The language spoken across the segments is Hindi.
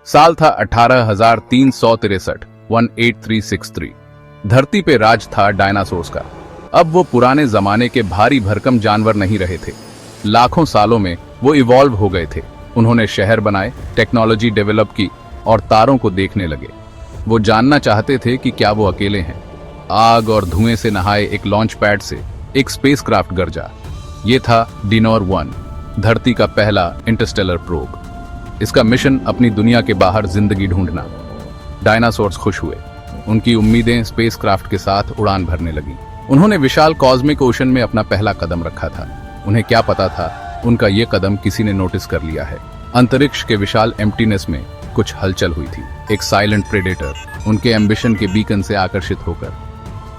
साल था 18,363, 18363। धरती पे राज था डायनासोर्स का। अब वो पुराने जमाने के भारी भरकम जानवर नहीं रहे थे। लाखों सालों में वो इवॉल्व हो गए थे। उन्होंने शहर बनाए, टेक्नोलॉजी डेवलप की और तारों को देखने लगे। वो जानना चाहते थे कि क्या वो अकेले हैं। आग और धुएं से नहाए एक लॉन्च पैड से एक स्पेसक्राफ्ट गरजा। ये था डिनोर 1, धरती का पहला इंटरस्टेलर प्रोब। इसका मिशन अपनी दुनिया के बाहर जिंदगी ढूंढना। डायनासोर्स खुश हुए। उनकी उम्मीदें स्पेसक्राफ्ट के साथ उड़ान भरने लगी। उन्होंने विशाल कॉस्मिक ओशन में अपना पहला कदम रखा था। उन्हें क्या पता था, उनका ये कदम किसी ने नोटिस कर लिया है। अंतरिक्ष के विशाल एम्प्टीनेस में कुछ हलचल हुई थी। एक साइलेंट प्रेडेटर उनके एम्बिशन के बीकन से आकर्षित होकर।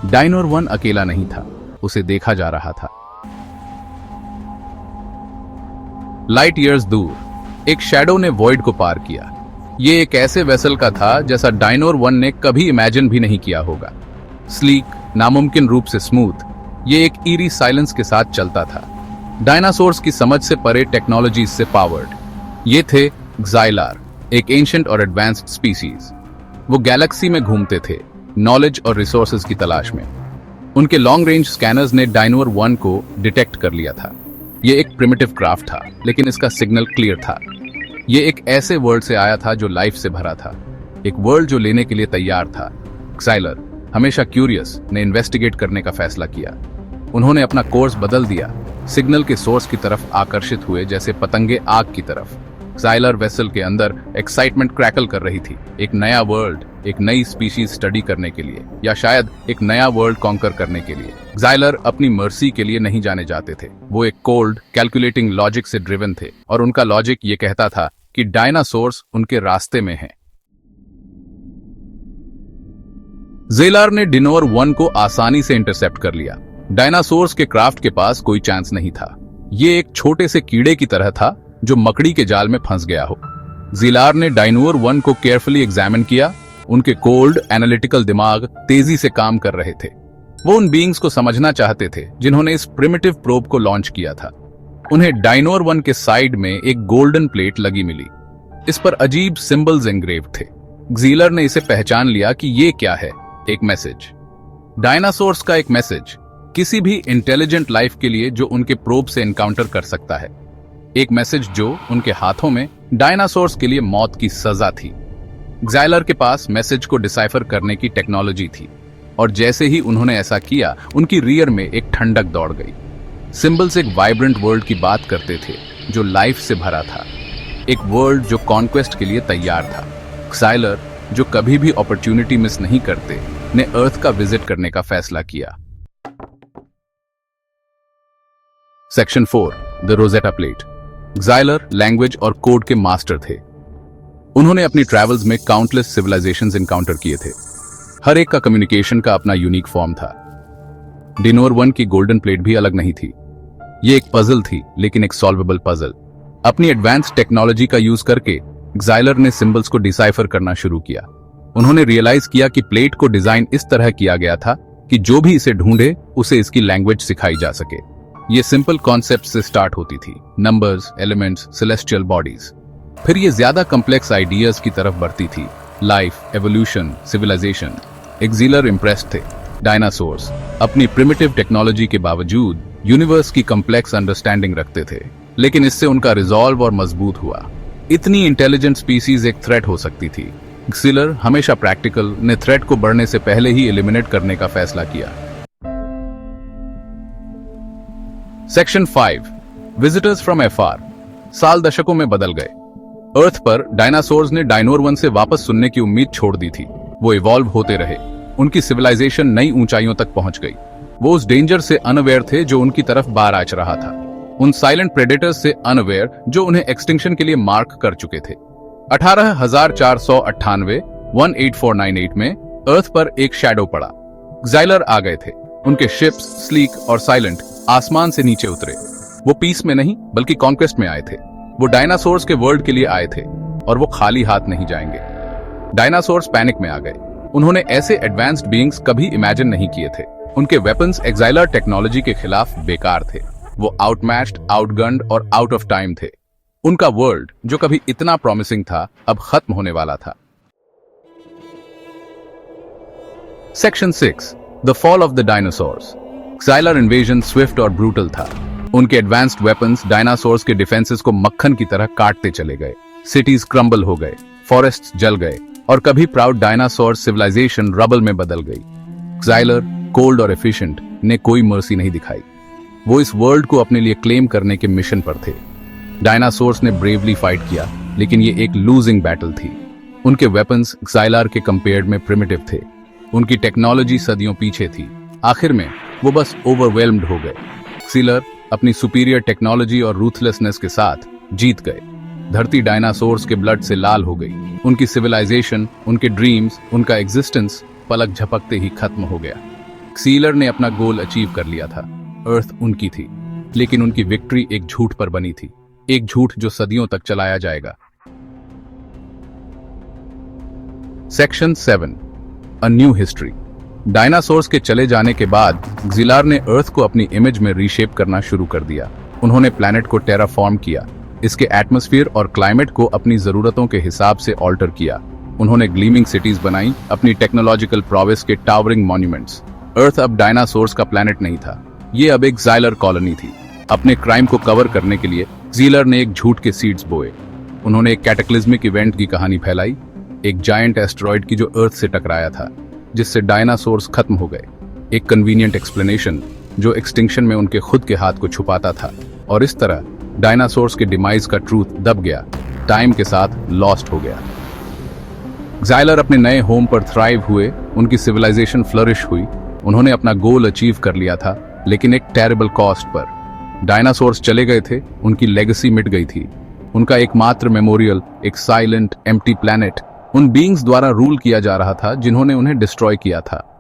डायनोर 1 अकेला नहीं था, उसे देखा जा रहा था। लाइट ईयर्स दूर एक शैडो ने वॉइड को पार किया। ये एक ऐसे वेसल का था जैसा डायनोर 1 ने कभी इमेजिन भी नहीं किया होगा। स्लीक, नामुमकिन रूप से स्मूथ, ये एक ईरी साइलेंस के साथ चलता था। डायनासोर्स की समझ से परे टेक्नोलॉजी से पावर्ड। ये थे ज़ाइलार, एक एंशिएंट और एडवांस्ड स्पीसीज। वो गैलेक्सी में घूमते थे, नॉलेज और रिसोर्सेज की तलाश में। उनके लॉन्ग रेंज स्कैनर्स ने डायनोर 1 को डिटेक्ट कर लिया था। ये एक प्रिमिटिव क्राफ्ट था, लेकिन इसका सिग्नल क्लियर था। ये एक ऐसे वर्ल्ड से आया था जो लाइफ से भरा था, एक वर्ल्ड जो लेने के लिए तैयार था। ज़ाइलर, हमेशा क्यूरियस, ने इन्वेस्टिगेट करने का फैसला किया। उन्होंने अपना कोर्स बदल दिया, सिग्नल के सोर्स की तरफ आकर्षित हुए जैसे पतंगे आग की तरफ। ज़ाइलर वेसल के अंदर एक्साइटमेंट क्रैकल कर रही थी। एक नया वर्ल्ड, एक नई स्पीशीज स्टडी करने के लिए, या शायद एक नया वर्ल्ड कॉन्कर करने के लिए। ज़ाइलर अपनी मर्सी के लिए नहीं जाने जाते थे। वो एक कोल्ड, कैलकुलेटिंग लॉजिक से ड्रिवन थे, और उनका लॉजिक ये कहता था कि डायनासोर्स उनके रास्ते में हैं। ज़ाइलर ने डिनोर 1 को आसानी से इंटरसेप्ट कर लिया। डायनासोर्स के क्राफ्ट के पास कोई चांस नहीं था। ये एक छोटे से कीड़े की तरह था जो मकड़ी के जाल में फंस गया हो। ज़ाइलर ने डायनोर 1 को केयरफुली एग्जामिन किया। उनके कोल्ड, एनालिटिकल दिमाग तेजी से काम कर रहे थे। वो उन बीइंग्स को समझना चाहते थे जिन्होंने इस प्रिमिटिव प्रोब को लॉन्च किया था। उन्हें डायनोर 1 के साइड में एक गोल्डन प्लेट लगी मिली। इस पर अजीब सिंबल्स एंग्रेव्ड थे। ज़ाइलर ने इसे पहचान लिया कि ये क्या है, एक मैसेज। डायनासोर्स का एक मैसेज, किसी भी इंटेलिजेंट लाइफ के लिए जो उनके प्रोब से एनकाउंटर कर सकता है। एक मैसेज जो उनके हाथों में डायनासोर्स के लिए मौत की सजा थी। ज़ाइलर के पास मैसेज को डिसाइफर करने की टेक्नोलॉजी थी, और जैसे ही उन्होंने ऐसा किया, उनकी रियर में एक ठंडक दौड़ गई। सिंबल्स एक वाइब्रेंट वर्ल्ड की बात करते थे जो लाइफ से भरा था, एक वर्ल्ड जो कॉन्क्वेस्ट के लिए तैयार था। ज़ाइलर, जो कभी भी अपॉर्चुनिटी मिस नहीं करते, ने अर्थ का विजिट करने का फैसला किया। Section 4, the Rosetta plate. Xyler language और कोड के मास्टर थे। उन्होंने अपनी ट्रैवल्स में काउंटलेस सिविलाइजेशंस एनकाउंटर किए थे। हर एक का कम्युनिकेशन का अपना यूनिक फॉर्म था। डिनोर 1 की गोल्डन प्लेट भी अलग नहीं थी। ये एक पजल थी, लेकिन एक सॉल्वेबल पजल। अपनी एडवांस टेक्नोलॉजी का यूज करके ज़ाइलर ने सिंबल्स को डिसाइफर करना शुरू किया। उन्होंने रियलाइज किया कि प्लेट को डिजाइन इस तरह किया गया था कि जो भी इसे ढूंढे उसे इसकी लैंग्वेज सिखाई जा सके। ये सिंपल कॉन्सेप्ट से स्टार्ट होती थी, नंबर्स, एलिमेंट्स, सेलेस्टियल बॉडीज। फिर ये ज्यादा कॉम्प्लेक्स आइडियाज की तरफ बढ़ती थी, लाइफ, एवोल्यूशन, सिविलाइजेशन। ज़ाइलर इम्प्रेस्ड थे। डायनासोर्स अपनी प्रिमिटिव टेक्नोलॉजी के बावजूद यूनिवर्स की कॉम्प्लेक्स अंडरस्टैंडिंग रखते थे, लेकिन इससे उनका रिजॉल्व और मजबूत हुआ। इतनी इंटेलिजेंट स्पीसीज एक थ्रेट हो सकती थी। ज़ाइलर, हमेशा प्रैक्टिकल, ने थ्रेट को बढ़ने से पहले ही एलिमिनेट करने का फैसला किया। सेक्शन 5, विजिटर्स फ्रॉम अफार। साल दशकों में बदल गए। अर्थ पर डायनासोर्स ने डायनोर 1 से वापस सुनने की उम्मीद छोड़ दी थी। वो इवॉल्व होते रहे। उनकी सिविलाइजेशन नई ऊंचाइयों तक पहुंच गई। वो उस डेंजर से अनअवेयर थे जो उनकी तरफ बार आच रहा था, उन साइलेंट प्रेडेटर्स से अनअवेयर जो उन्हें एक्सटिंक्शन के लिए मार्क कर चुके थे। 18,498, 18498 में अर्थ पर एक शैडो पड़ा। ज़ाइलर आ गए थे। उनके शिप्स, स्लीक और साइलेंट, आसमान से नीचे उतरे। वो पीस में नहीं बल्कि कॉन्क्वेस्ट में आए थे। वो डायनासोर्स के वर्ल्ड के लिए आए थे, और वो खाली हाथ नहीं जाएंगे। डायनासोर्स पैनिक में आ गए। उन्होंने ऐसे एडवांस्ड बीइंग्स कभी इमेजिन नहीं किए थे। उनके वेपन्स ज़ाइलर टेक्नोलॉजी के खिलाफ बेकार थे। वो आउटमैच्ड, आउटगन्ड और आउट ऑफ टाइम थे। उनका वर्ल्ड जो कभी इतना प्रॉमिसिंग था अब खत्म होने वाला था। Section 6, the fall of the dinosaurs. Xyler invasion swift और ब्रूटल था। उनके एडवांस्ड वेपन्स डायनासोर्स के डिफेंसेस को मक्खन की तरह काटते चले गए। सिटीज क्रम्बल हो गए, फॉरेस्ट्स जल गए और कभी प्राउड डायनासोर सिविलाइजेशन रबल में बदल गई। क्साइलर, कोल्ड और एफिशिएंट, ने कोई मर्सी नहीं दिखाई। वो इस वर्ल्ड को अपने लिए क्लेम करने के मिशन पर थे। डायनासोर्स ने ब्रेवली फाइट किया, लेकिन ये एक लूजिंग बैटल थी। उनके वेपन्स क्साइलर के कंपेयर्ड में प्रिमिटिव थे। उनकी टेक्नोलॉजी सदियों पीछे थी। आखिर में वो बस ओवरवेल्म्ड हो गए। क्साइलर अपनी सुपीरियर टेक्नोलॉजी और रूथलेसनेस के साथ जीत गए। धरती डायनासोर्स के ब्लड से लाल हो गई। उनकी सिविलाइजेशन, उनके ड्रीम्स, उनका एग्जिस्टेंस पलक झपकते ही खत्म हो गया। क्साइलर ने अपना गोल अचीव कर लिया था। अर्थ उनकी थी, लेकिन उनकी विक्ट्री एक झूठ पर बनी थी, एक झूठ जो सदियों तक चलाया जाएगा। Section 7, a new history. Dinosaurs के चले जाने के बाद क्साइलर ने अर्थ को अपनी इमेज में रीशेप करना शुरू कर दिया। उन्होंने प्लैनेट को टेराफॉर्म किया, इसके एटमॉस्फेयर और क्लाइमेट को अपनी जरूरतों के हिसाब से ऑल्टर किया। उन्होंने ग्लीमिंग सिटीज बनाई, अपनी टेक्नोलॉजिकल प्रोवेस के टावरिंग मॉन्यूमेंट्स। अर्थ अब डायनासोर्स का प्लैनेट नहीं था, ये अब एक क्साइलर कॉलोनी थी। अपने क्राइम को कवर करने के लिए क्साइलर ने एक झूठ के सीड्स बोए। उन्होंने एक कैटाक्लिज्मिक इवेंट की कहानी फैलाई, एक जायंट एस्टेरॉयड की जो अर्थ से टकराया था, जिससे डायनासोर्स खत्म हो गए। एक कन्वीनियंट एक्सप्लेनेशन जो एक्सटिंक्शन में उनके खुद के हाथ को छुपाता था। और इस तरह डायनासोर्स के डिमाइज का ट्रूथ दब गया, टाइम के साथ लॉस्ट हो गया। क्साइलर अपने नए होम पर थ्राइव हुए, उनकी सिविलाइजेशन फ्लरिश हुई। उन्होंने अपना गोल अचीव कर लिया था, लेकिन एक टेरिबल कॉस्ट पर। डायनासोर्स चले गए थे, उनकी लेगेसी मिट गई थी। उनका एकमात्र मेमोरियल, एक साइलेंट, एम्प्टी प्लैनेट, उन बीइंग्स द्वारा रूल किया जा रहा था जिन्होंने उन्हें डिस्ट्रॉय किया था।